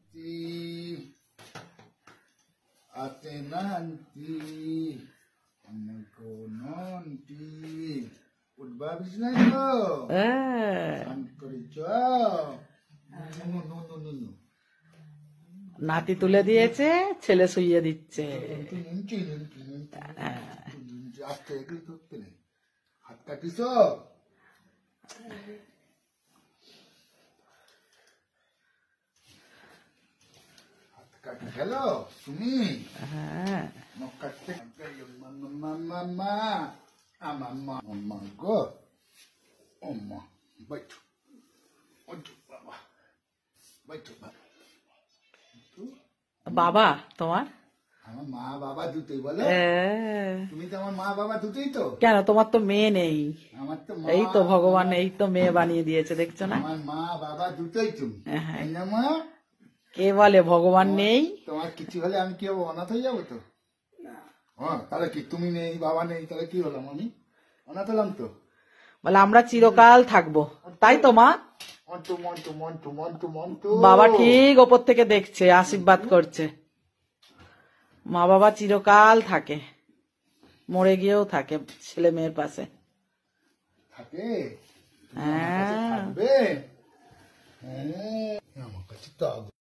nanti, ate nanti, anakku nanti, udah habis nado, kerja, no. নাতি তুলে দিয়েছে, ছেলে শুইয়ে দিচ্ছে। আজকে এগুলি করতে নেই, হাত কাটিস কাটি গেল তুমি নখ কাটতে মাম্মা মাম্মা গো ওম্মা বাইটু ওইটু বাবা বাইটু বাবা তোমার আমার মা বাবা দুটোই বলো তুমি তো আমার মা বাবা দুটোই তো কেন তোমার তো মেয়ে নেই আমার তো এই তো ভগবান এই তো মেয়ে বানিয়ে দিয়েছে দেখছো না আমার মা বাবা দুটোই তুমি না মা কে বলে ভগবান নেই তোমার কিছু হলে আমি কি হবো অনাথ হয়ে যাবো তো হ্যাঁ তাহলে কি তুমি নেই বাবা নেই তাহলে কি হলাম আমি অনাথ হলাম তো বলে আমরা চিরকাল থাকবো তাই তো মা বাবা ঠিক ওপর থেকে দেখছে আশীর্বাদ করছে মা বাবা চিরকাল থাকে মরে গিয়েও থাকে ছেলে মেয়ের পাশে থাকে হ্যাঁ আমার কাছে তো